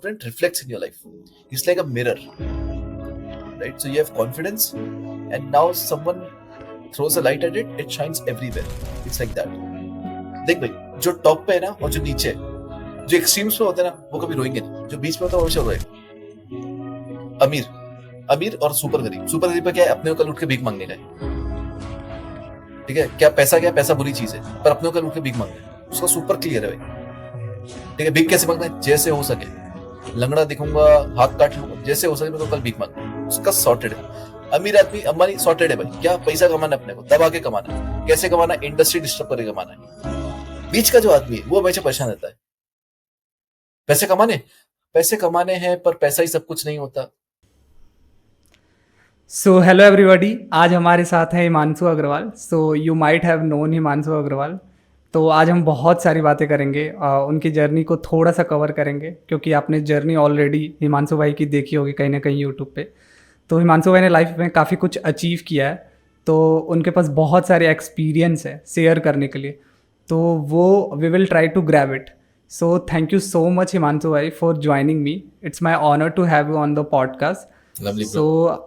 blueprint reflects in your life. It's like a mirror, right? So you have confidence, and now someone throws a light at it, it shines everywhere. It's like that. देख भाई, जो top पे है ना और जो नीचे है, जो एक्सट्रीम्स पे होते हैं ना वो कभी रोएंगे नहीं, जो बीच में होता है वो हमेशा रोएगा। अमीर और सुपर गरीब का क्या है, अपने को कल उठ के भीख मांगने का है। ठीक है, क्या पैसा बुरी चीज है, पर अपने को कल उठ के भीख मांगना है, उसका सुपर क्लियर है भाई। ठीक है, भीख कैसे मांगना है, जैसे हो सके, लंगड़ा दिखूंगा, हाथ काट लूंगा, जैसे हो सके मेरे को कल भीख मांगना है, उसका सॉर्टेड है। अमीर आदमी अंबानी सॉर्टेड है भाई, क्या पैसा कमाना है, अपने को दबा के कमाना है, कैसे कमाना है, इंडस्ट्री डिस्टर्ब करके कमाना है। बीच का जो आदमी है वो हमेशा परेशान रहता है, पैसे कमाने हैं, पर पैसा ही सब कुछ नहीं होता। सो हेलो एवरीबॉडी, आज हमारे साथ हैं Himanshu Agarwal. So you might have known Himanshu Agarwal. तो आज हम बहुत सारी बातें करेंगे, उनकी जर्नी को थोड़ा सा कवर करेंगे, क्योंकि आपने जर्नी ऑलरेडी हिमांशु भाई की देखी होगी कहीं ना कहीं यूट्यूब पे। तो हिमांशु भाई ने लाइफ में काफ़ी कुछ अचीव किया है, तो उनके पास बहुत सारे एक्सपीरियंस है शेयर करने के लिए, तो वो we will try to grab it. So thank you so much Himanshu भाई for joining me. It's my honour to have you on the podcast. Lovely, bro.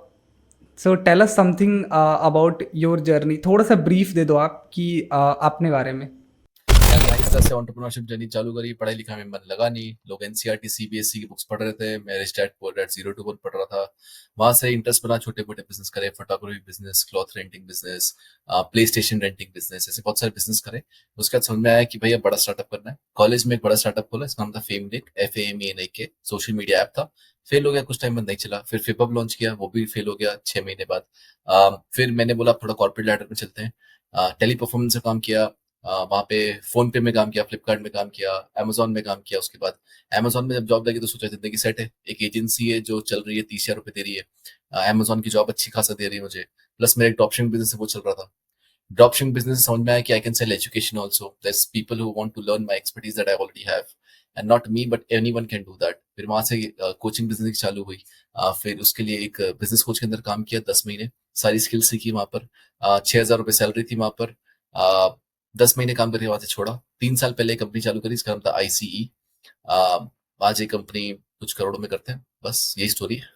So tell us something about your journey. थोड़ा सा brief दे दो आप कि अपने बारे में। मैंने इस तरह से एंटरप्रेन्योरशिप जर्नी चालू करी, पढ़ाई लिखाई में मन लगा नहीं। लोग एनसीईआरटी सीबीएसई की बुक्स पढ़ रहे थे, मैं स्टैट पोर एट 0 to 1 पढ़ रहा था। वहां से इंटरेस्ट बना, छोटे मोटे बिजनेस करे, photography business, cloth renting business, play station renting business, ऐसे बहुत सारे बिजनेस करे। उसके बाद समझ में आया कि भैया बड़ा स्टार्टअप करना है। कॉलेज में एक बड़ा स्टार्टअप खोला, इसका नाम था फेमनिक, FAMENIK, सोशल मीडिया ऐप था। फेल हो गया, कुछ टाइम बाद नहीं चला। फिर फिपअप लॉन्च किया, वो भी फेल हो गया 6 महीने बाद। फिर मैंने बोला थोड़ा कॉर्पोरेट लैडर में चलते हैं। टेली परफॉर्मेंस से काम किया, वहां पे फोन पे में काम किया, फ्लिपकार्ट में काम किया, अमेजोन में काम किया। उसके बाद अमेजोन में जब जॉब लगी तो सोचा जिंदगी सेट है, एक एजेंसी है जो चल रही है, 30,000 रुपए दे रही है। अमेजोन की जॉब अच्छी खासा दे रही है मुझे, प्लस मेरा एक ड्रॉपशिपिंग बिजनेस है वो चल रहा था। ड्रॉपशिपिंग बिजनेस समझ में आया कि I can sell education also, there's people who want to learn my expertise that I already have, and not me but anyone can do that। फिर वहां से कोचिंग बिजनेस चालू हुई। फिर उसके लिए एक बिजनेस कोच के अंदर काम किया 10 महीने, सारी स्किल सीखी वहां पर। 6,000 रुपए सैलरी थी वहां पर। 10 महीने काम करके वहां से छोड़ा। 3 साल पहले एक कंपनी चालू करी, इसका नाम था ICE। आज ये कंपनी कुछ करोड़ों में करते हैं। बस यही स्टोरी है।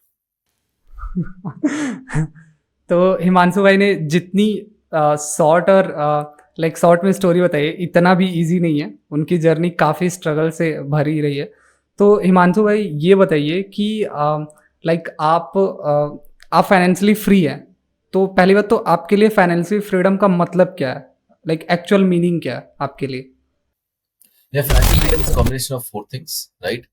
तो हिमांशु भाई ने जितनी शॉर्ट और शॉर्ट में स्टोरी बताई है, इतना भी इजी नहीं है। उनकी जर्नी काफ़ी स्ट्रगल से भरी रही है। तो हिमांशु भाई ये बताइए कि आप फाइनेंशियली फ्री हैं। तो पहली बात तो आपके लिए फाइनेंशियल फ्रीडम का मतलब क्या है, एक्चुअल मीनिंग क्या है आपके लिए? Yeah, financial freedom is a combination of 4 things, right?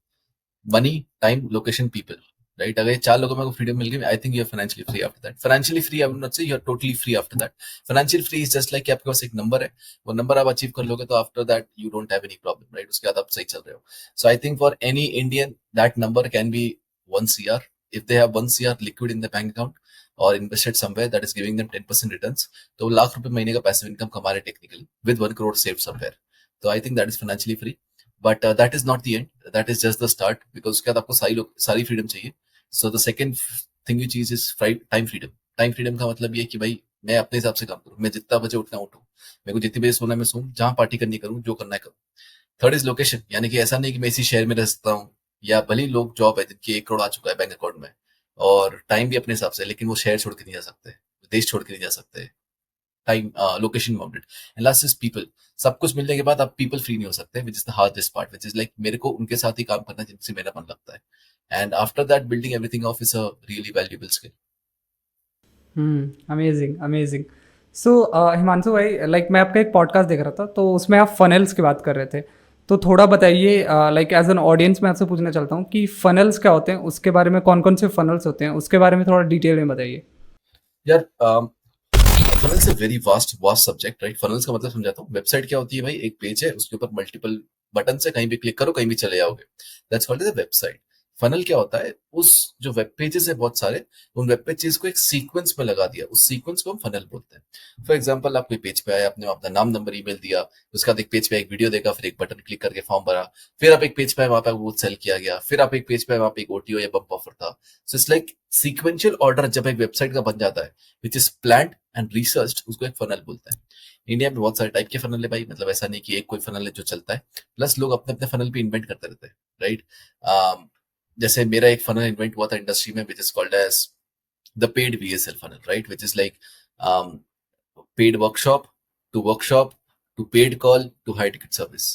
Money, time, location, people, right? अगर ये 4 लोगों में फ्रीडम मिल गई, I think you are financially free after that. Financially free I would not say you are totally free after that. Financial free is just like कि आपके पास एक number है, वो नंबर आप अचीव कर लोगे तो after that you don't have any problem, right? उसके बाद आप सही चल रहे हो। So I think for any Indian that number can be 1 CR। If they have 1 CR liquid in the bank account और invested somewhere that is giving them 10% returns, तो वो लाख रुपए महीने का पैसिव इनकम कमा रहे technically with 1 crore save somewhere. तो I think that is financially free. But that is not the end, that is just the start, because उसके बाद आपको सारी फ्रीडम चाहिए। So the second thing you chase is time freedom. Time freedom का मतलब ये है कि भाई मैं अपने हिसाब से काम करूँ, मैं जितना बजे उठना उठूँ, मेरे को जितनी बजे सोना मैं सोऊं, जहां पार्टी करनी करूँ, जो करना है करूँ। थर्ड इज लोकेशन, यानी कि ऐसा नहीं कि मैं इसी शहर में रह सकता हूँ, या भले ही लोग जॉब है जिनकी 1 करोड़ आ चुका है बैंक अकाउंट में, और टाइम भी अपने हिसाब से, लेकिन वो शहर छोड़ के नहीं जा सकते, देश छोड़ के नहीं जा सकते। Time, location bounded. And last is people. सब कुछ मिलने के बाद आप पीपल फ्री नहीं हो सकते, which is the hardest part, which is like मेरे को उनके साथ ही काम करना है जिनसे मेरा मन लगता है। And after that building everything off is a really valuable skill. Amazing amazing. So Himanshu भाई, मैं आपका एक पॉडकास्ट देख रहा था, तो उसमें आप फनल्स की बात कर रहे थे। तो थोड़ा बताइए, एज एन ऑडियंस मैं आपसे पूछना चाहता हूँ कि फनल्स क्या होते हैं, उसके बारे में, कौन कौन से फनल्स होते हैं उसके बारे में थोड़ा डिटेल में बताइए। यार, funnels a very vast vast subject, right? Funnels का मतलब समझाता हूँ। वेबसाइट क्या होती है भाई? एक पेज है, उसके ऊपर मल्टीपल बटन से कहीं भी क्लिक करो, कहीं भी चले जाओगे। That's called as a website. Funnel क्या होता है? उस जो वेब पेजेस है बहुत सारे, उन वेब पेजेस को एक सीक्वेंस में लगा दिया, उस सीक्वेंस को हम फनल बोलते हैं। फॉर एग्जांपल, आप कोई पेज पे आए, आपने अपना नाम, नंबर, ईमेल दिया, उसके बाद एक पेज पे एक वीडियो देखा, फिर एक बटन क्लिक करके फॉर्म भरा, फिर आप एक पेज पे आए, वहां पे वो सेल किया गया, फिर आप एक पेज पे आए, वहां पे एक OTO या बम्प ऑफर था। सो इट्स लाइक सीक्वेंशियल ऑर्डर जब एक वेबसाइट का बन जाता है, which is planned and research, उसको एक फनल बोलते हैं। इंडिया में बहुत सारे टाइप के फनल है भाई, मतलब ऐसा नहीं कि एक कोई फनल है जो चलता है। प्लस लोग अपने अपने फनल भी इन्वेंट करते रहते हैं, राइट? जैसे मेरा एक फनल इन्वेंट हुआ था इंडस्ट्री में which is called as the paid VSL funnel, right? Which is like um, paid workshop to paid call to high ticket service.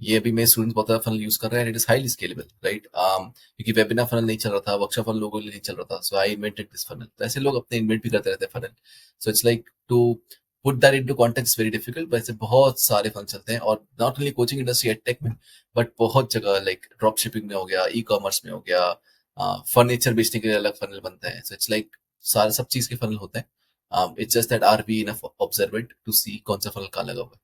ये अभी मेरे स्टूडेंट्स बहुत ज़्यादा फनल यूज कर रहे हैं, it is highly scalable, right? क्योंकि वेबिनार फनल नहीं चल रहा था, वर्कशॉप फनल लोगों के लिए नहीं चल रहा था, so I invented this funnel. तो ऐसे लोग अपने इन्वेंट भी करते रहते हैं funnel. So it's like to put that into context very difficult, वैसे बहुत सारे फनल चलते हैं, और not only coaching industry ed tech में, बट बहुत जगह, लाइक ड्रॉप शिपिंग में हो गया, ई कॉमर्स में हो गया, फर्नीचर बेचने के लिए अलग फनल बनते हैं। सो इट्स लाइक सारे सब चीज के फनल होते हैं। It's just that are we enough observant to see कौन सा फनल कहाँ लगा हुआ है।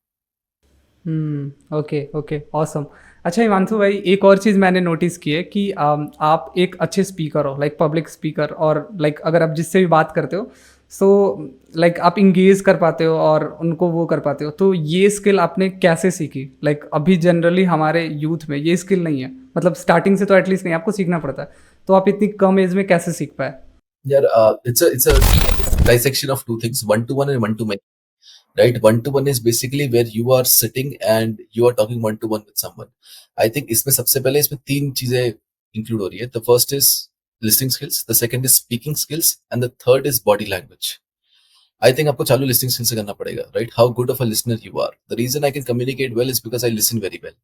Okay okay awesome. अच्छा हिमांशु भाई, एक और चीज़ मैंने नोटिस की है कि आप एक अच्छे स्पीकर हो, लाइक पब्लिक स्पीकर, और लाइक अगर आप जिससे भी बात करते हो, सो लाइक आप इंगेज कर पाते हो और उनको वो कर पाते हो। तो ये स्किल आपने कैसे सीखी? लाइक अभी जनरली हमारे यूथ में ये स्किल नहीं है, मतलब स्टार्टिंग से तो एटलीस्ट नहीं, आपको सीखना पड़ता है। तो आप इतनी कम एज में कैसे सीख पाए? यार it's a dissection of two things, one to one and one to many, right? One to one is basically where you are sitting and you are talking one to one with someone. I think इसमें सबसे पहले इसमें तीन चीजें include हो रही है। The first is listening skills, the second is speaking skills, and the third is body language. I think आपको चालू listening skills से करना पड़ेगा, right? How good of a listener you are. The reason I can communicate well is because I listen very well.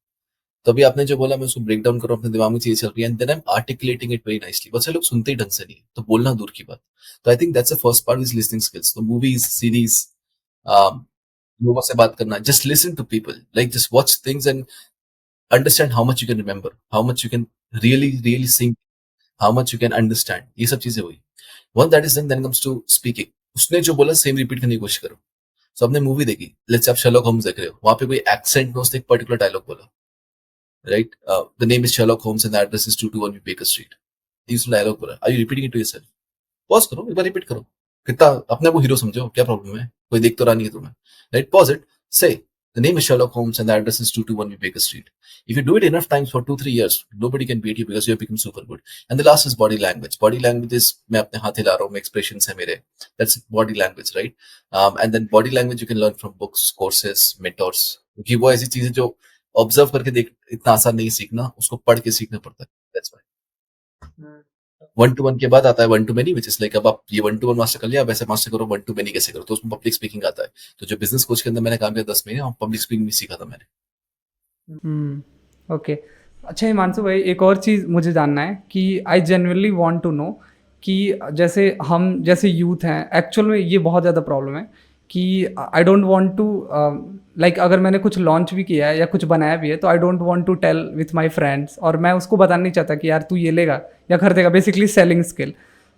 तो अभी आपने जो बोला मैं उसको ब्रेक डाउन करूँ, अपने दिमाग में चीजें चल रही है, and then I am articulating it very nicely. बहुत से लोग सुनते ही ढंग से नहीं, तो बोलना दूर की बात। तो I think that's the first part is listening skills. तो मूवीज, सीरीज, लोगों से बात करना, just listen to people, like just watch things and understand how much you can remember, how much you can really really sync, how much you can understand. ये सब चीजें हुई। One that is then comes to speaking. उसने जो बोला same repeat करने की कोशिश करो। सो आपने मूवी देखी, लेट्स से आप शर्लॉक होम्स देख रहे हो, वहां पे कोई एक्सेंट में उसने एक पर्टिकुलर डायलॉग बोला, right? The name is Sherlock Holmes and the address is 221 Baker Street. तीस डायलॉग बोला, are you repeating it to yourself? Pause करो, एक बार रिपीट करो। कितना अपने को हीरो समझो, क्या प्रॉब्लम है? कोई देख तो रहा नहीं है तुम्हें, राइट? पॉज इट, से the name is Sherlock Holmes and the address is 221 Baker Street. If you do it enough times for 2-3 years, nobody can beat you because you have become super good. And the last is body language. Body language is मैं अपने हाथ हिला रहा हूँ, expressions है मेरे, that's body language, right? And then body language you can learn from books, courses, mentors, क्योंकि वो ऐसी चीजें जो ऑब्जर्व करके देख इतना आसान नहीं सीखना, उसको पढ़ के सीखना पड़ता है। That's why one two one के बाद आता है one two many, which is like अब आप ये वन टू वन मास्टर कर लिया, वैसे मास्टर करो वन टू मेनी कैसे करो, तो उसमें पब्लिक स्पीकिंग आता है। तो जो बिजनेस कोच के अंदर मैंने काम किया 10 महीने, और पब्लिक स्पीकिंग भी सीखा था मैंने। ओके। अच्छा हिमांशु भाई, एक और चीज़ मुझे जानना है कि I genuinely want to know कि जैसे हम जैसे यूथ हैं, एक्चुअल में ये बहुत ज़्यादा प्रॉब्लम है कि I don't want to, like अगर मैंने कुछ लॉन्च भी किया है या कुछ बनाया भी है, तो I don't want to tell with my friends, और मैं उसको बताना नहीं चाहता कि यार तू ये लेगा या खरीदेगा, बेसिकली सेलिंग स्किल।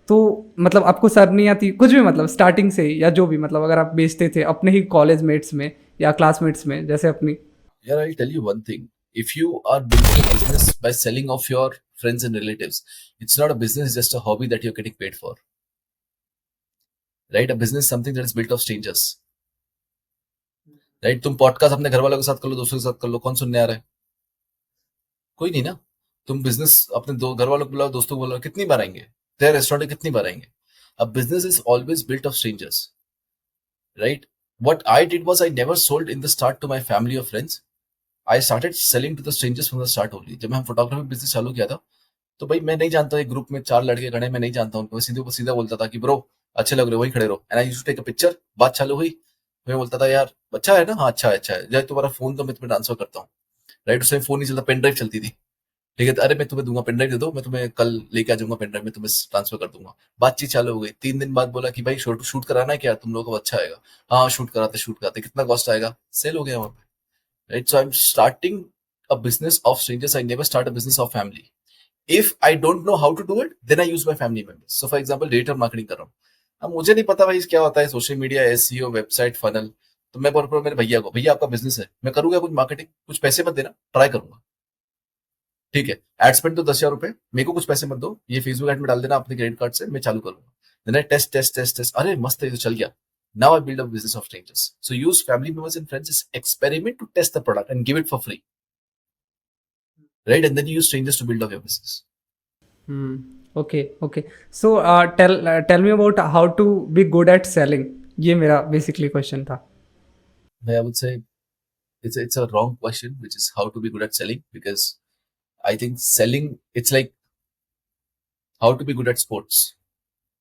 तो मतलब आपको सर नहीं आती कुछ भी, मतलब स्टार्टिंग से ही, या जो भी, मतलब अगर आप बेचते थे अपने ही कॉलेज मेट्स में या क्लासमेट्स में, जैसे अपनी। यार I tell you one thing, if you are building a business by selling off your friends and relatives, it's not a business, it's just a hobby that you're getting paid for, right? A business is something that is built of strangers, right? तुम podcast अपने घर वालों के साथ कर लो, दोस्तों के साथ कर लो, कौन सुनने आ रहा है? कोई नहीं ना। तुम बिजनेस अपने दो घर वालों को बुलाओ, दोस्तों को बुलाओ, कितनी बार आएंगे? तेरे रेस्टोरेंट कितनी बार आएंगे? अब business is always built of strangers, right? What I did was I never sold in the start to my family or friends. I started selling to the strangers from the start only. जब मैं photography business चालू किया था, तो भाई मैं नहीं जानता, एक ग्रुप में 4 लड़के खड़े, मैं नहीं जानता उनको, सीधे सीधा बोलता था कि ब्रो अच्छे लग रहे हो, वहीं खड़े रहो, and I used to take a picture. बात चालू हुई, मैं बोलता था यार अच्छा है ना, हाँ अच्छा है, अच्छा है, जब तुम्हारा फोन तो मैं तुम्हें ट्रांसफर करता हूँ, राइट? उस टाइम फोन नहीं चलता, पेन ड्राइव चलती थी, ठीक है? तो अरे मैं तुम्हें दूंगा, पेन ड्राइव दे दो, मैं तुम्हें कल लेके आ जाऊंगा, पेन ड्राइव में तुम्हें ट्रांसफर कर दूंगा। बातचीत चालू हो गई, 3 दिन बाद बोला कि भाई शूट शूट कराना है क्या, तुम लोगों को अच्छा आएगा? हाँ शूट कराते, कितना कॉस्ट आएगा? सेल हो गया वहां पे, right? So I am starting a business of strangers, I never start a business of family. If I don't know how to do it, then I use my family members. So for example digital marketing कर रहा हूँ, अब मुझे नहीं पता भाई क्या होता है social media, SEO, website, funnel, तो मैं बोल रहा हूँ मेरे भैया को, भैया आपका बिजनेस है, मैं करूंगा कुछ मार्केटिंग, कुछ पैसे मत देना, ट्राई करूंगा, ठीक है? एड स्पेंड तो 10,000 रुपए, मेरे को कुछ पैसे मत दो, ये फेसबुक एड में डाल देना अपने क्रेडिट कार्ड से, मैं चालू करूंगा। Then I test test test test, अरे मस्त है, ये तो चल गया। Now I build a business of strangers. So use family members and friends, experiment to test the product and give it for free, right? And then you use strangers to build up your business. Okay okay. So tell me about how to be good at selling, ये मेरा basically question था। I would say it's a wrong question, which is how to be good at selling, because I think selling, it's like how to be good at sports.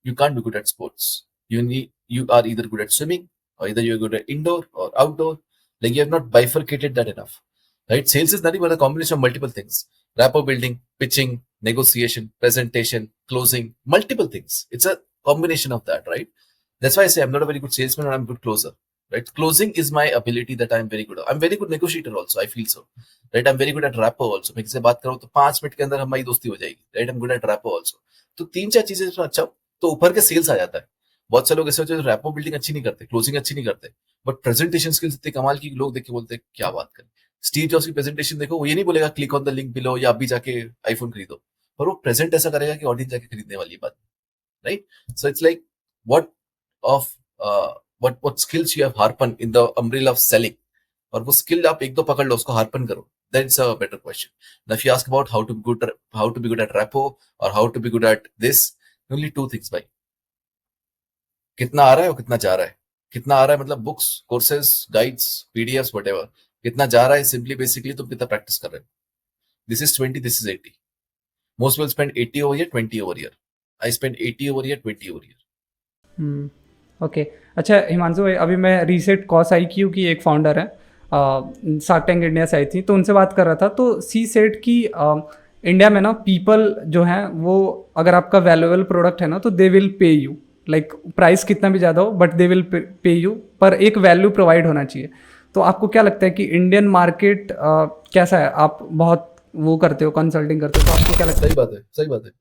You can't be good at sports. You are either good at swimming, or either you're good at indoor or outdoor. Like, you have not bifurcated that enough, right? Sales is nothing but a combination of multiple things: rapport building, pitching, negotiation, presentation, closing, multiple things. It's a combination of that, right? That's why I say I'm not a very good salesman, or I'm a good closer, right? Closing is my ability that I'm very good at. I'm very good negotiator also, I feel so, right? I'm very good at rapport also. मैं किसी से बात करूँ तो 5 minute के अंदर हमारी दोस्ती हो जाएगी, right? I'm good at rapport also. तो 3-4 चीजें इसमें अच्छा, तो ऊपर के सेल्स आ जाता है. बहुत से लोग ऐसे होते हैं जो रैपो बिल्डिंग अच्छी नहीं करते, क्लोजिंग अच्छी नहीं करते, बट प्रेजेंटेशन स्किल्स इतने कमाल की, लोग देख के बोलते हैं क्या बात करें. स्टीव जॉब्स की प्रेजेंटेशन देखो, वो ये नहीं बोलेगा click on the link below या अभी जाके आईफोन खरीदो, पर वो प्रेजेंट ऐसा करेगा कि ऑडियंस जाके खरीदने वाली बात, right? So it's like what of what skills you have harpen in the umbrella of selling, और वो स्किल आप एक दो पकड़ लो, उसको हार्पन करो, that's a better question. Now if you ask about how to be good at rapport or how to be good at this, only two things भाई: कितना आ रहा है और कितना जा रहा है. कितना आ रहा है मतलब books, courses, guides, PDFs, whatever. कितना जा रहा है सिंपली बेसिकली तुम कितना प्रैक्टिस कर रहे हो. This is 20, this is 80. Most will spend 80 over year, 20 over year. I spend 80 over year, 20 over year. Okay. अच्छा हिमांशु भाई, अभी मैं रीसेट कॉस आई क्यू की एक फाउंडर है, शार्क टैंक इंडिया से आई थी, तो उनसे बात कर रहा था. तो सी सेट की इंडिया में ना पीपल जो हैं वो, अगर आपका वैल्यूएबल प्रोडक्ट है ना तो they will pay you, like price कितना भी ज़्यादा हो but they will pay you, पर एक वैल्यू प्रोवाइड होना चाहिए. तो आपको क्या लगता है कि इंडियन मार्केट कैसा है? आप बहुत वो करते हो, कंसल्टिंग करते हो, तो आपको क्या लगता है? सही बात है, सही बात है.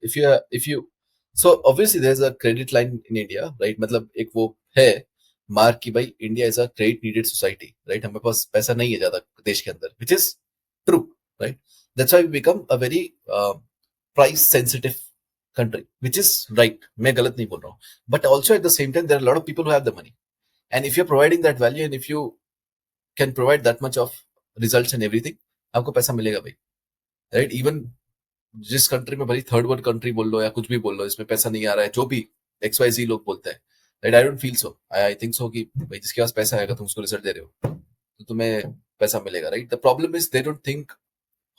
If you so obviously there is a credit line in India, right? मतलब एक वो है मार्क की भाई India is a credit needed society, right? हमारे पास पैसा नहीं है ज्यादा देश के अंदर, which is true, right? That's why we become a very price sensitive country, which is right. मैं गलत नहीं बोल रहा हूँ, but also at the same time there are a lot of people who have the money, and if you're providing that value and if you can provide that much of results and everything, आपको पैसा मिलेगा भाई, right? Even जिस country में भले third world country बोल लो या कुछ भी बोल लो, इसमें पैसा नहीं आ रहा है, जो भी XYZ लोग बोलते हैं, right? I don't feel so. I think so कि भाई जिसके पास पैसा आएगा तुम उसको रिजल्ट दे रहे हो तो तुम्हें पैसा मिलेगा, right? The problem is they don't think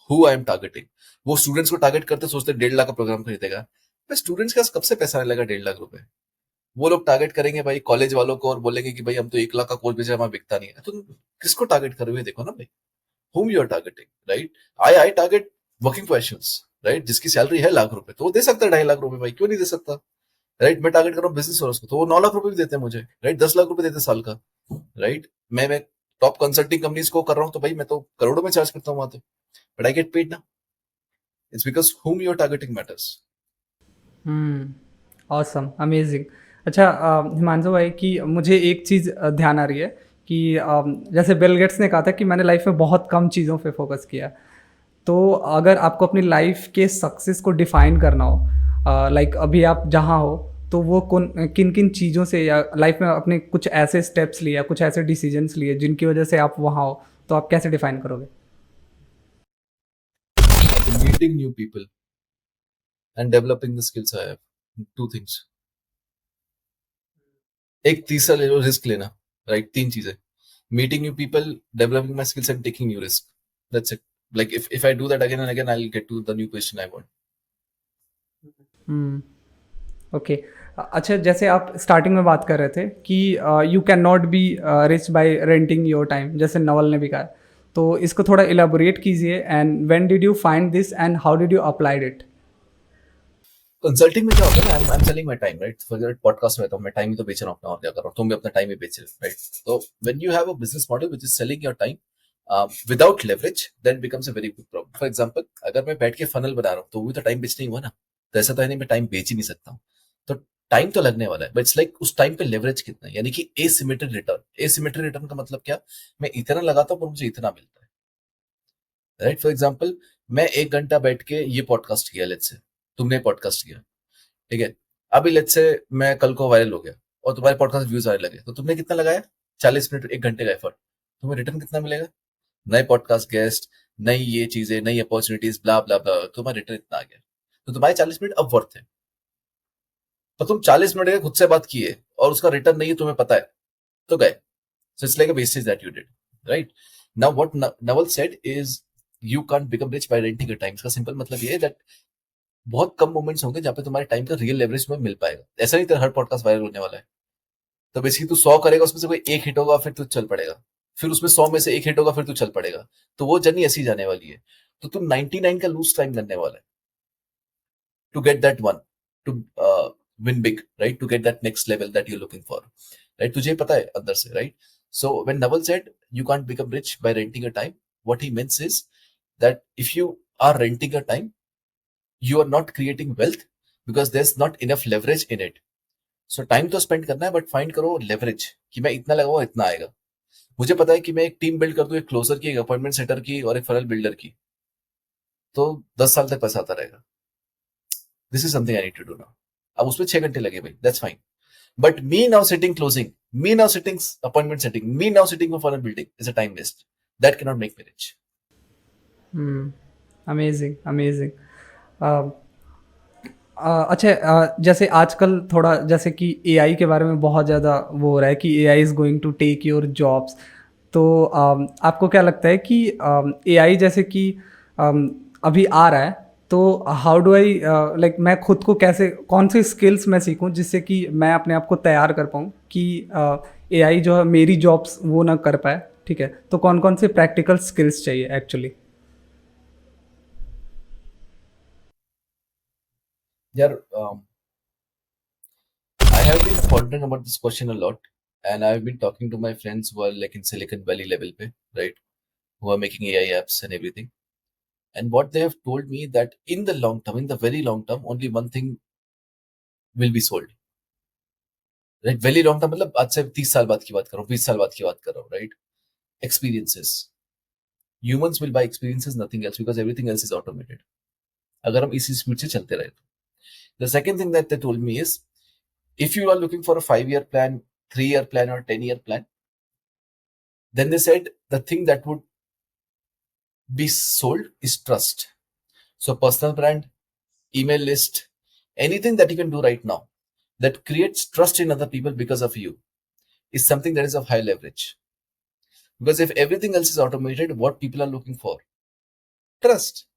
who I am targeting. वो स्टूडेंट्स को टारगेट करते सोचते 1.5 लाख का प्रोग्राम खरीदेगा. स्टूडेंट्स के पास कब से पैसा आने लगा 1.5 लाख रुपए? वो लोग टारगेट करेंगे भाई कॉलेज वालों को और बोलेंगे कि भाई हम तो 1 लाख का कोर्स बेचे, हमारा बिकता नहीं है. तो किसको टारगेट कर रहे हो देखो ना भाई, whom you are targeting, right? I target working professionals, right? जिसकी सैलरी है लाख रुपए, तो वो दे सकता है 2.5 लाख रुपए भाई, क्यों नहीं दे सकता, राइट? मैं टारगेट कर रहा हूँ बिजनेस ओनर्स को, तो वो 9 लाख रुपए भी देते हैं मुझे, राइट? 10 लाख रुपए देते हैं साल का, राइट? मैं टॉप कंसल्टिंग कंपनीज को कर रहा हूँ तो भाई मैं तो करोड़ों में चार्ज करता हूँ वहां तो, बट आई गेट पेड ना. It's because whom you are targeting matters. Awesome, amazing. अच्छा हिमांशु भाई, कि मुझे एक चीज़ ध्यान आ रही है कि जैसे बिल गेट्स ने कहा था कि मैंने लाइफ में बहुत कम चीज़ों पे फोकस किया. तो अगर आपको अपनी लाइफ के सक्सेस को डिफाइन करना हो, लाइक अभी आप जहाँ हो, तो वो किन किन चीज़ों से, या लाइफ में अपने कुछ ऐसे स्टेप्स लिए या कुछ ऐसे डिसीजंस लिए जिनकी वजह से आप वहाँ हो, तो आप कैसे डिफाइन करोगे? Meeting new people and developing the skills I have. Two things. एक तीसरा ले लो, रिस्क लेना, राइट? 3 चीजें: meeting new people, developing my skills and taking new risk. That's it. Like if I do that again and again, I'll get to the new position I want. Okay. अच्छा, जैसे आप starting में बात कर रहे थे कि you can not be rich by renting your time, जैसे नवल ने भी कहा, तो इसको थोड़ा इलाबोरेट कीजिए. And when did you find this and how did you applied it? Consulting में क्या होता है ना, I am selling my time, right? For podcast में तो मैं टाइम ही तो बेच रहा हूँ अपना, और क्या कर रहा हूँ, तुम भी अपना टाइम ही बेच रहे हो, राइट? तो when you have a business model which is selling your time without leverage, then becomes a very good problem. For example, अगर मैं बैठ के फनल बना रहा हूँ तो वो भी तो टाइम बेचना ही हुआ ना. तो ऐसा तो है नहीं मैं टाइम बेच ही नहीं सकता हूँ. तो टाइम तो लगने वाला है, बट इट्स लाइक उस टाइम पे लेवरेज कितना है, यानी कि एसिमेट्रिक रिटर्न. एसिमेट्रिक रिटर्न का मतलब क्या? मैं इतना लगाता हूँ पर मुझे इतना मिलता है, राइट? फॉर एग्जाम्पल, मैं 1 घंटा बैठ के ये पॉडकास्ट किया, लेट्स से तुमने पॉडकास्ट किया, ठीक है? अभी लेट्स से मैं कल को वायरल हो गया और तुम्हारे पॉडकास्ट व्यूज आने लगे, तो तुमने कितना लगाया? 40 मिनट, 1 घंटे का एफर्ट. तुम्हें रिटर्न कितना मिलेगा? नए पॉडकास्ट गेस्ट, नई ये चीजें, नई अपॉर्चुनिटीज, ब्ला ब्ला ब्ला, तुम्हारा रिटर्न इतना आ गया. तो तुम्हारे 40 मिनट अब वर्थ है. तो तुम 40 मिनट के खुद से बात किए और उसका रिटर्न नहीं है, तुम्हें पता है, तो गए. सो it's like a wastage that you did, right? Now what Naval said is you can't become rich by renting your time. इसका सिंपल मतलब ये है दैट बहुत कम मोमेंट्स होंगे जहाँ पे तुम्हारे टाइम का रियल लेवरेज तुम्हें मिल पाएगा। ऐसा नहीं तेरा हर पॉडकास्ट वायरल होने वाला है। तो बेसिकली तू 100 करेगा, उसमें से कोई एक हिट होगा, फिर तू चल पड़ेगा। फिर उसमें 100 में से एक हिट होगा, फिर तू चल पड़ेगा। तो वो जर्नी ऐसी जाने वाली है। तो तू 99 का लूज टाइम करने वाला है to get that one, to win big, right? To get that next level that you're looking for, right? तुझे पता है अंदर से, right? So when Naval said you can't become rich by renting a time, what he means is that if you are renting a time, you are not creating wealth because there's not enough leverage in it. So time तो spend करना है, but find करो leverage कि मैं इतना लगाऊंगा इतना आएगा। मुझे पता है कि मैं एक टीम बिल्ड कर दूं, एक क्लोजर की, एक अपॉइंटमेंट सेटर की और एक फनल बिल्डर की, तो 10 साल तक पैसा आता रहेगा। This is something I need to do now. अब उसमें 6 घंटे लगे भाई, that's fine. But me now sitting closing, me now sitting appointment setting, me now sitting for funnel building is a time waste that can not make me rich. Amazing amazing. अच्छा, जैसे आजकल थोड़ा जैसे कि एआई के बारे में बहुत ज़्यादा वो हो रहा है कि AI is going to take your jobs. तो आपको क्या लगता है कि एआई जैसे कि अभी आ रहा है, तो हाउ डू आई लाइक मैं खुद को कैसे, कौन सी स्किल्स मैं सीखूं जिससे कि मैं अपने आप को तैयार कर पाऊँ कि एआई जो है मेरी जॉब्स वो ना कर पाए, ठीक है? तो कौन कौन से प्रैक्टिकल स्किल्स चाहिए एक्चुअली? यार, I have been pondering about this question a lot, and I've been talking to my friends who are like in Silicon Valley level pe, right? Who are making AI apps and everything. And what they have told me that in the long term, in the very long term, only one thing will be sold. Right? Very long term मतलब आज से 30 साल बाद की बात कर रहा हूँ, 20 साल बाद की बात कर रहा हूँ, right? Experiences. Humans will buy experiences, nothing else, because everything else is automated. अगर हम इसी स्पीड से चलते रहे तो। The second thing that they told me is, if you are looking for a 5-year plan, 3-year plan, or 10-year plan, then they said the thing that would be sold is trust. So personal brand, email list, anything that you can do right now that creates trust in other people because of you is something that is of high leverage. Because if everything else is automated, what people are looking for? Trust.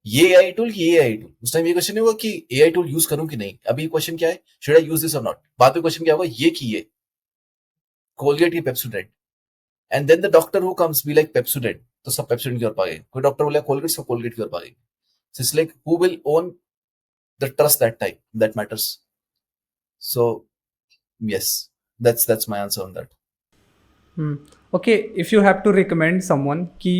ये AI tool कि ये AI tool, उस time ये question नहीं होगा कि AI tool use करूं कि नहीं। अभी क्वेश्चन क्या है, शुड आई यूज दिस और नॉट। बाद में क्वेश्चन क्या होगा, ये कि ये कोलगेट की Pepsodent, and then the doctor who comes be like Pepsodent, तो सब पेप्सोडेंट की ओर भागेंगे। कोई डॉक्टर बोले कोलगेट, सब कोलगेट की ओर भागेंगे। So it's like who will own the trust that time, that matters. So yes, that's my answer on that. Okay, if you have to recommend someone कि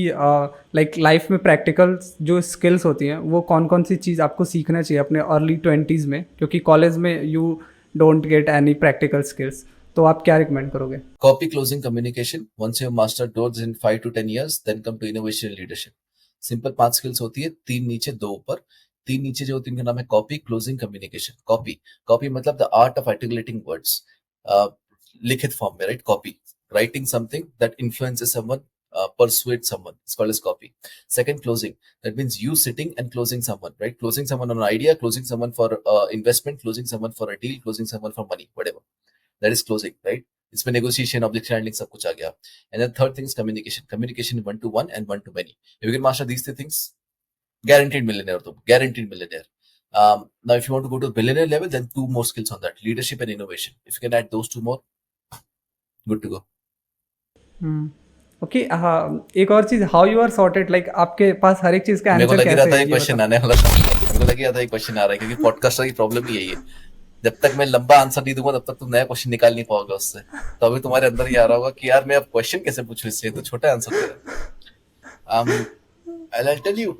लाइक लाइफ में practical जो skills होती हैं वो कौन कौन सी चीज़ आपको सीखना चाहिए अपने अर्ली ट्वेंटीज़ में, क्योंकि कॉलेज में you don't get any practical skills, तो आप क्या रिकमेंड करोगे? Copy closing communication. Once you have mastered those in 5 to 10 years, then come to innovation and leadership. Simple 5 skills होती है, 3 नीचे 2 ऊपर। 3 नीचे जो होती है उनका नाम है copy, closing, communication. Copy, copy मतलब the art of articulating words, लिखित फॉर्म में, right? Copy, writing something that influences someone, persuade someone, it's called as copy. Second, closing, that means you sitting and closing someone, right? Closing someone on an idea, closing someone for investment, closing someone for a deal, closing someone for money, whatever, that is closing, right? इसमें negotiation, object handling सब कुछ आ गया। And then third thing is communication. Communication 1 to 1 and 1 to many. If you can master these 3 things, guaranteed millionaire तुम, guaranteed millionaire. Now if you want to go to billionaire level, then 2 more skills on that, leadership and innovation. If you can add those 2 more, good to go. Okay, हाँ, एक और चीज़, how you are sorted, like आपके पास हर एक चीज़ का मेरे को आंसर लग ही रहा कैसे था है, ये ये क्वेश्चन बताओ। आने वाला था, मेरे को लग ही रहा था ये क्वेश्चन आ रहा है, क्योंकि पॉडकास्टर की प्रॉब्लम ही यही है। जब तक मैं लंबा आंसर नहीं दूंगा तब तक तुम नया क्वेश्चन निकाल नहीं पाओगे उससे। तो अभी तुम्हारे अंदर ये आ रहा होगा कि यार मैं अब क्वेश्चन कैसे पूछूं इससे, तो छोटा आंसर दे रहा है। I'll tell you,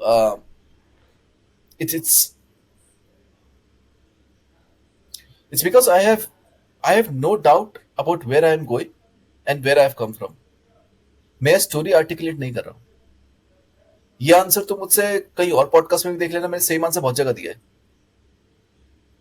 it's because I have no doubt about where I am going and where I have come from. मैं स्टोरी आर्टिकुलेट नहीं कर रहा हूँ। ये आंसर तो मुझसे कहीं और पॉडकास्ट में भी देख लेना, मैंने सेम आंसर बहुत जगह दिया है,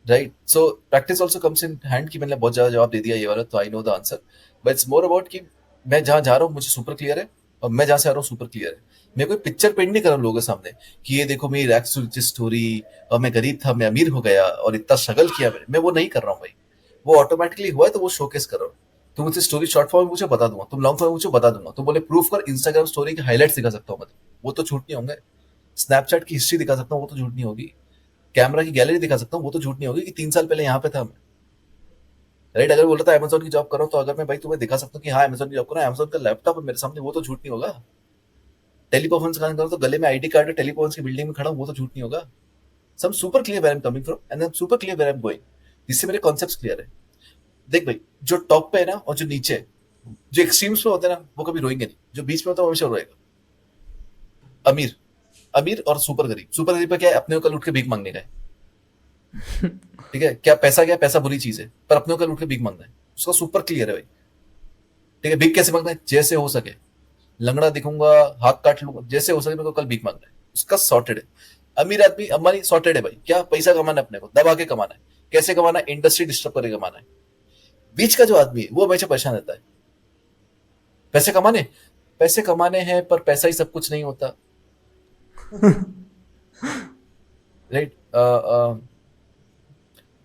right? So practice also comes in hand कि मैंने बहुत ज्यादा जवाब दे दिया ये वाला, तो I know the answer. But it's more about कि मैं जहां जा रहा हूँ मुझे सुपर क्लियर है, और मैं जहां से आ रहा हूँ सुपर क्लियर है। मैं कोई पिक्चर पेंट नहीं कर रहा हूँ लोगों के सामने कि ये देखो मेरी रैक्स टू रिचेस स्टोरी, और मैं गरीब था मैं अमीर हो गया और इतना स्ट्रगल किया मैंने। मैं वो नहीं कर रहा हूँ भाई, वो ऑटोमेटिकली हुआ है, तो वो शोकेस कर रहा हूँ। तुम मुझे स्टोरी शॉर्ट फॉर्म में मुझे बता दूंगा, तुम लॉन्ग फॉर्म में मुझे बता दूंगा, तुम बोले प्रूफ कर, इंस्टाग्राम स्टोरी के हाईलाइट्स दिखा सकता हूँ मैं, वो तो झूठ नहीं होंगे। स्नैपचैट की हिस्ट्री दिखा सकता हूँ, वो तो झूठ नहीं होगी। कैमरा की गैलरी दिखा सकता हूँ, वो तो झूठ नहीं होगी कि 3 साल पहले यहाँ पे था मैं, राइट? अगर बोल रहा था अमेजोन की जॉब कर रहा हूँ, तो अगर मैं भाई तुम्हें दिखा सकता हूँ कि हाँ अमेजोन की जॉब कर रहा हूँ, अमेजोन का लैपटॉप है मेरे सामने, वो तो झूठ नहीं होगा। टेली परफॉर्मेंस काम कर रहा हूँ तो गले में आईडी कार्ड है, टेली परफॉर्मेंस की बिल्डिंग में खड़ा हूँ, वो तो झूठ नहीं होगा। So super clear where I am coming from and I am super clear where I am going, जिससे मेरे कॉन्सेप्ट क्लियर है। देख भाई, जो टॉप पे है ना और जो नीचे है, जो एक्सट्रीम्स पे होते हैं ना वो कभी रोएंगे नहीं, जो बीच में होता है वो हमेशा रोएगा। अमीर, अमीर और सुपर गरीब। सुपर गरीब का क्या है, अपने को कल उठ के भीख मांगने का है, ठीक है? क्या है, पैसा बुरी चीज है, पर अपने को कल उठ के भीख मांगना है, उसका सुपर क्लियर है भाई। ठीक है, भीख कैसे मांगना है, जैसे हो सके, लंगड़ा दिखूंगा, हाथ काट लूंगा, जैसे हो सके मेरे को कल भीख मांगना है, उसका सॉर्टेड है। अमीर आदमी अंबानी सॉर्टेड है भाई, क्या पैसा कमाना है, अपने को दबा के कमाना है, कैसे कमाना है, इंडस्ट्री डिस्टर्ब करके कमाना है। बीच का जो आदमी है वो हमेशा परेशान रहता है, पैसे कमाने, पैसे कमाने हैं, पर पैसा ही सब कुछ नहीं होता, राइट?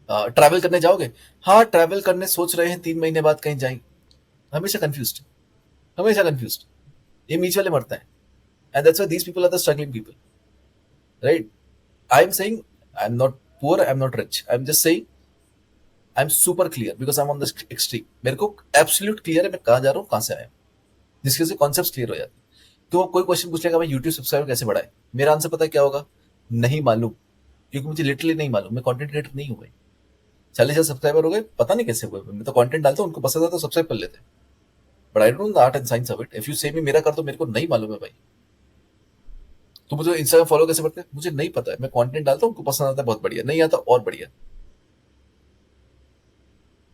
ट्रैवल करने जाओगे, हाँ ट्रैवल करने सोच रहे हैं, 3 महीने बाद कहीं जाएंगे, हमेशा कंफ्यूज, हमेशा कंफ्यूज। ये बीच वाले मरते हैं, and that's why these people are the struggling people, right? I am saying I am not poor, I am not rich, I am just saying I am super clear because I am on the extreme. मेरे को absolute clear है मैं कहाँ जा रहा हूँ, कहाँ से आया हूँ, जिसकी वजह से कॉन्सेप्ट क्लियर हो जाते हैं। तो कोई क्वेश्चन पूछ लेगा भाई यूट्यूब सब्सक्राइबर कैसे बढ़ाए, मेरा आंसर पता है क्या होगा, नहीं मालूम, क्योंकि मुझे लिटरली नहीं मालूम, मैं कंटेंट क्रिएटर नहीं हूँ भाई। 40,000 सब्सक्राइबर हो गए, पता नहीं कैसे हुए, मैं तो कंटेंट डालता हूँ, उनको पसंद आता है तो सब्सक्राइब कर लेते हैं, but I don't know the art and science of it. If you से मी मेरा कर, तो मेरे को नहीं मालूम है भाई। तो मुझे इंस्टाग्राम फॉलो कैसे करते हैं मुझे नहीं पता है, मैं कंटेंट डालता हूँ, उनको पसंद आता है बहुत बढ़िया, नहीं आता और बढ़िया,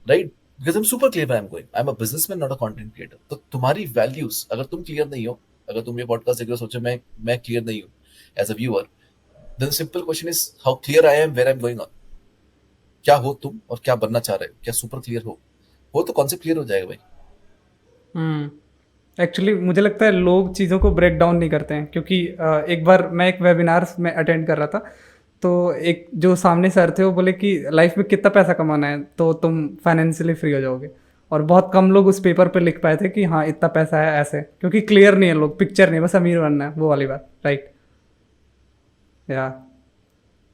right? Because I am super clear I am going, I am a businessman not a content creator. तो तुम्हारी वैल्यूज अगर तुम क्लियर नहीं हो, अगर तुम ये पॉडकास्ट देख रहे हो सोचो मैं क्लियर नहीं हूँ as a viewer, then simple question is how clear I am where I am going on. क्या हो तुम और क्या बनना चाह रहे हो, क्या सुपर क्लियर हो तो कॉन्सेप्ट क्लियर हो जाएगा भाई। एक्चुअली मुझे लगता है लोग चीज़ों को ब्रेक डाउन नहीं करते हैं, क्योंकि एक बार मैं एक वेबिनार में अटेंड कर रहा था, तो एक जो सामने सर थे वो बोले कि लाइफ में कितना पैसा कमाना है तो तुम फाइनेंशियली फ्री हो जाओगे। और बहुत कम लोग उस पेपर पे लिख पाए थे कि हाँ इतना पैसा है ऐसे, क्योंकि क्लियर नहीं है, लोग पिक्चर नहीं, बस अमीर बनना है, वो वाली बात, राइट? या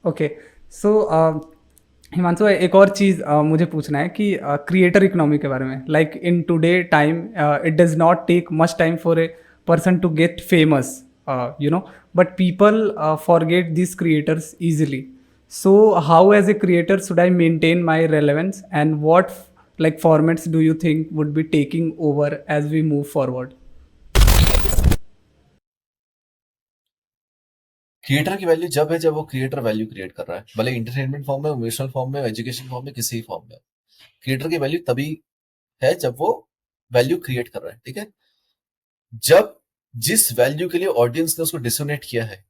ओके। सो हिमांशु, एक और चीज़ मुझे पूछना है कि क्रिएटर इकोनॉमी के बारे में, like in today time it does not take much time for a person to get famous, but people forget these creators easily. So how as a creator should I maintain my relevance, and what like formats do you think would be taking over as we move forward? Creator की value जब है जब वो creator value create कर रहा है, भले entertainment form में, इमोशनल फॉर्म में, एजुकेशन फॉर्म में, किसी फॉर्म में। क्रिएटर की वैल्यू तभी है जब वो वैल्यू क्रिएट कर रहा है, ठीक है? जब जिस वैल्यू के लिए ऑडियंस ने उसको डिसोनेट किया है,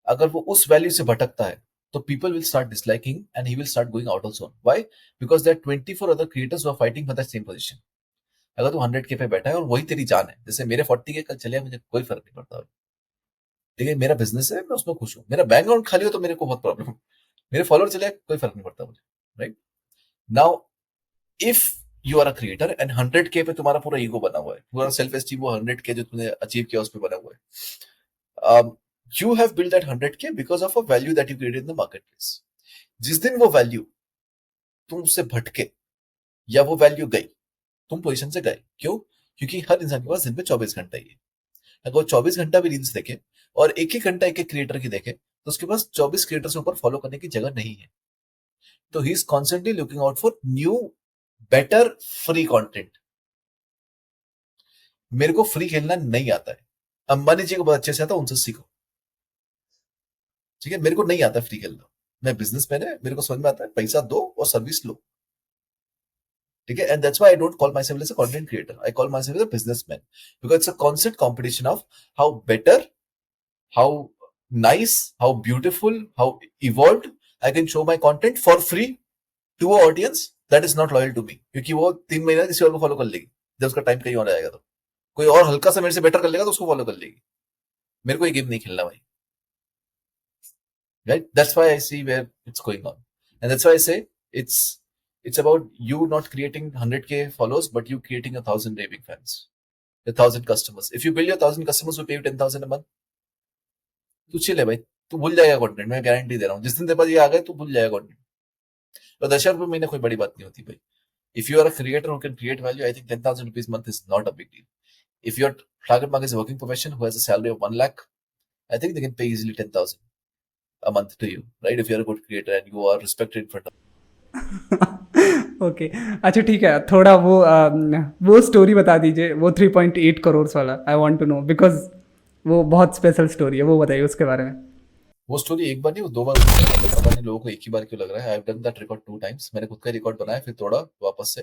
अगर वो उस वैल्यू से भटकता है, तो people will start disliking and he will start going out of zone. Why? Because there 24 other creators who are fighting for that same position. अगर तू 100K पे बैठा है और वही तेरी जान है, जैसे मेरे 40K कल चले, मुझे कोई फर्क नहीं पड़ता, ठीक है? मेरा बिजनेस है, मैं उसमें खुश हूँ, मेरा बैंक अकाउंट खाली हो तो मेरे को बहुत प्रॉब्लम है, मेरे फॉलोअर चले कोई फर्क नहीं पड़ता मुझे, right? Now if you are a creator and 100K पे तुम्हारा पूरा ईगो बना हुआ है, पूरा सेल्फ एस्टीम वो 100K जो तुमने अचीव किया उस पर बना हुआ है, you have build that 100K because of a value that you created in the market place. जिस दिन वो वैल्यू तुम उससे भटके या वो वैल्यू गई, तुम पोजीशन से गए, क्यों? क्योंकि हर इंसान के पास दिन में 24 घंटा ही है। अगर वो 24 घंटा भी रील्स देखे और एक एक घंटा एक एक क्रिएटर की देखे, तो उसके पास 24 क्रिएटर से ऊपर फॉलो करने की जगह नहीं है। तो he is constantly looking out for new better free content. मेरे को फ्री खेलना नहीं आता है, अंबानी जी को बहुत अच्छे से आता है, उनसे सीखो, ठीक है? मेरे को नहीं आता फ्री खेलना, मैं बिजनेसमैन है, मेरे को समझ में आता है पैसा दो और सर्विस लो, ठीक है? And that's why I don't call my self as a content creator, I call my self as a businessman, because it's a constant competition of how better, how nice, how beautiful, how evolved I can show my content for free to an audience that is not loyal to me, क्योंकि वो 3 महीना किसी और को follow कर लेगी, जब उसका टाइम कहीं और आएगा तो कोई और हल्का सा मेरे से बेटर कर लेगा तो उसको फॉलो कर लेगी। मेरे को ये गेम नहीं खेलना भाई, right? That's why I see where it's going on, and that's why I say it's about you not creating 100K followers, but you creating 1,000 raving fans, 1,000 customers. If you build your 1,000 customers who pay you 10,000 a month, तू chill है भाई, तू भूल जाएगा content, मैं guarantee दे रहा हूँ। जिस दिन तेरे पास ये आ गए तू भूल जाएगा कंटेंट। तो 10,000 रुपये महीने कोई बड़ी बात नहीं होती भाई। If you are a creator who can create value, I think 10,000 rupees month is not a big deal. If your target market is working profession who has a salary of 1 lakh, I think they can pay easily 10,000 a month to you, right? If you're a good creator and you are respected in front of. Okay, अच्छा ठीक है, थोड़ा वो story बता दीजिए, वो 3.8 करोड़ वाला। I want to know because वो बहुत स्पेशल स्टोरी है, वो बताइए उसके बारे में। वो स्टोरी एक बार नहीं, वो 2 बार होती है। मतलब पता नहीं लोगों को एक ही बार क्यों लग रहा है। I have done that record 2 times। मैंने खुद का रिकॉर्ड बनाया फिर तोड़ा वापस से।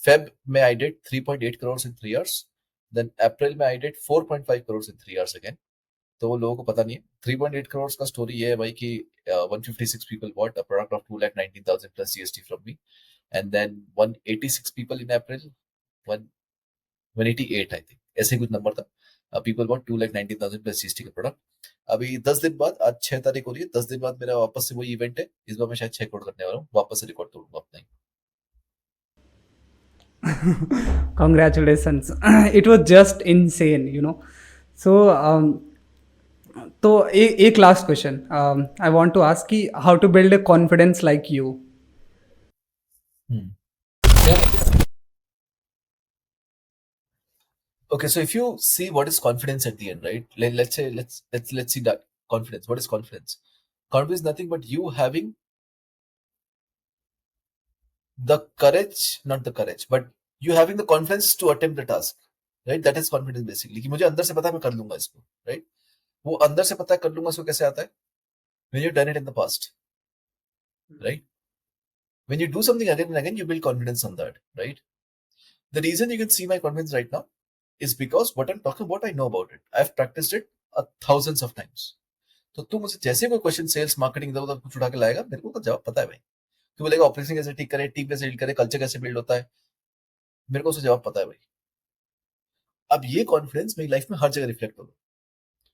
फेब में I did 3.8 crore in 3 years। Then April में I did 4.5 crore in 3 years again. तो वो लोगों को पता नहीं है। 3.8 करोड़ का स्टोरी ये है भाई कि 156 people bought a product of 2,19,000 plus GST from me, and then 186 people in April, one 188 I think, ऐसे ही कुछ नंबर था। पीपल बॉट 2,19,000 प्लस जीएसटी का प्रोडक्ट। अभी 10 दिन बाद, आज 6 तारीख हो रही है, 10 दिन बाद मेरा वापस से वही इवेंट है। इस बार मैं शायद 6 करोड़ करने वाला हूँ, वापस से रिकॉर्ड तोड़ूंगा अपना ही। Congratulations. It was just insane, you know. So, तो एक last question I want to ask कि how to build a confidence like you. Yeah. Okay, so if you see what is confidence at the end, right? Let's say let's see that confidence. What is confidence? Confidence is nothing but you having the courage, not the courage, but you having the confidence to attempt the task, right? That is confidence basically, कि मुझे अंदर से पता है मैं कर लूंगा इसको, right? वो अंदर से पता है कर लूंगा इसको कैसे आता है? When you've done it in the past, right? When you do something again and again, you build confidence on that, right? The reason you can see my confidence right now is because what I'm talking about, I know about it. I've practiced it thousands of times. तो तू मुझे जैसे कोई question sales marketing इधर उधर कुछ उठा के लाएगा, मेरे को जवाब पता है भाई। तू बोलेगा ऑपरेशन कैसे ठीक करे, टीम कैसे डील करे, कल्चर कैसे बिल्ड होता है, मेरे को उसका जवाब पता है भाई। अब ये कॉन्फिडेंस मेरी लाइफ में हर जगह रिफ्लेक्ट होगा,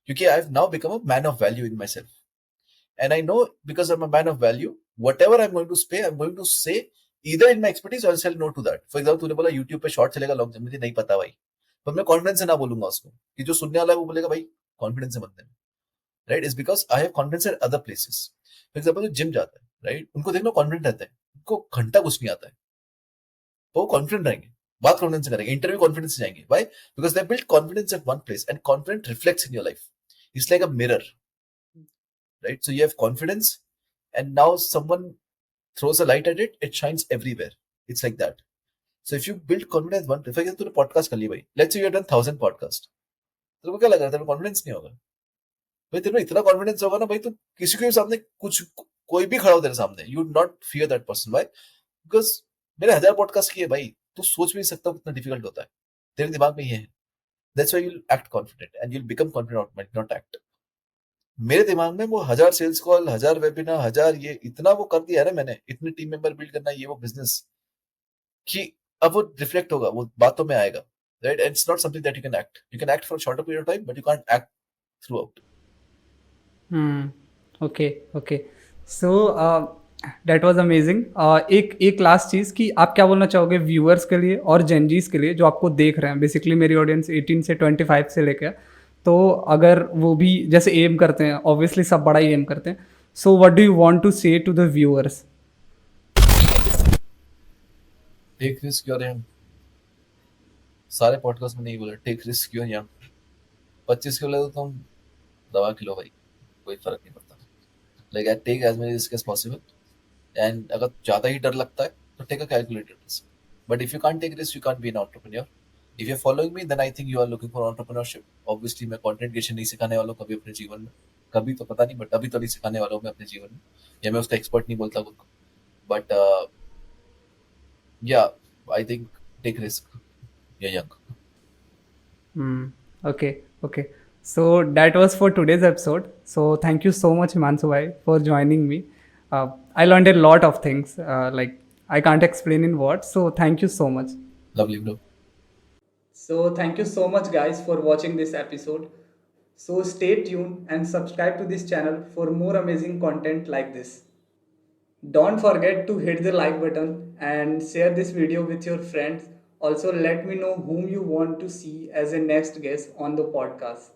क्योंकि I have now become a man of value in my self. And I know, because I'm a man of value, whatever I'm going to say, I'm going to say either in my expertise or I'll say no to that. For example, तूने बोला YouTube पे short चलेगा long, मुझे नहीं पता भाई, पर मैं कॉन्फिडेंस से ना बोलूंगा उसको, कि जो सुनने वाला है वो बोलेगा भाई कॉन्फिडेंस से बनते हैं, right? Is because I have confidence eight other places. For example जो जिम जाता है, राइट, उनको देखना कॉन्फिडेंट रहता है, उनको घंटा कुछ नहीं आता है, तो वो कॉन्फिडेंट रहेंगे, बात कॉन्फिडेंस से करेंगे, इंटरव्यू कॉन्फिडेंस से जाएंगे। Why? Because they build confidence at one place and confidence reflects in your life. It's like a mirror, right? So you have confidence and now someone throws a light at it, it shines everywhere. It's like that. So if you build confidence one place, for example, तूने podcast कर ली भाई, let's say you have done 1,000 podcast, तेरे को क्या लग रहा है? तेरे को कॉन्फिडेंस नहीं होगा भाई? तेरे में इतना कॉन्फिडेंस होगा ना भाई, तो किसी के भी सामने कुछ, कोई भी खड़ा हो तेरे सामने, you would not fear that person. भाई बिकॉज मैंने 1,000 पॉडकास्ट किए भाई, तू सोच भी नहीं सकता कितना डिफिकल्ट होता है, तेरे दिमाग में ये है। That's why you will act confident and you will become confident, not act. मेरे दिमाग में वो 1,000 सेल्स कॉल, 1,000 वेबिनार, 1,000 ये इतना वो कर दिया है ना मैंने, इतने टीम मेंबर बिल्ड करना, ये वो बिजनेस, कि अब वो रिफ्लेक्ट होगा, वो बातों में आएगा, right? And it's not something that you can act for shorter period of time, but you can't act through out. Okay, okay. So that was amazing. एक लास्ट चीज़ कि आप क्या बोलना चाहोगे व्यूअर्स के लिए और जेनजीज के लिए जो आपको देख रहे हैं? बेसिकली मेरी ऑडियंस 18 से 25 से लेकर, तो अगर वो भी जैसे एम करते हैं, ऑब्वियसली सब बड़ा ही एम करते हैं, so what do you want to say to the viewers? Take risk, you're young. सारे पॉडकास्ट में नहीं बोला take risk, you're young. 25 kilo तो तुम दवा किलो भाई, कोई फर्क नहीं पड़ता। Like I take as many risk as possible, and अगर ज्यादा ही डर लगता है तो take a calculated risk. But if you can't take risk, you can't be an entrepreneur. If you are following me, then I think you are looking for entrepreneurship. Obviously मैं content creation नहीं सिखाने वाला हूँ कभी अपने जीवन में, कभी तो पता नहीं, बट अभी तो नहीं सिखाने वाला हूँ मैं अपने जीवन में, या मैं उसका एक्सपर्ट नहीं बोलता खुद को। बट या आई थिंक टेक रिस्क, या young. Okay, okay. So that was for today's episode. So thank you so much, Himanshu bhai, for joining me. I learned a lot of things. Like I can't explain in words. So thank you so much. Lovely bro. So thank you so much, guys, for watching this episode. So stay tuned and subscribe to this channel for more amazing content like this. Don't forget to hit the like button and share this video with your friends. Also, let me know whom you want to see as a next guest on the podcast.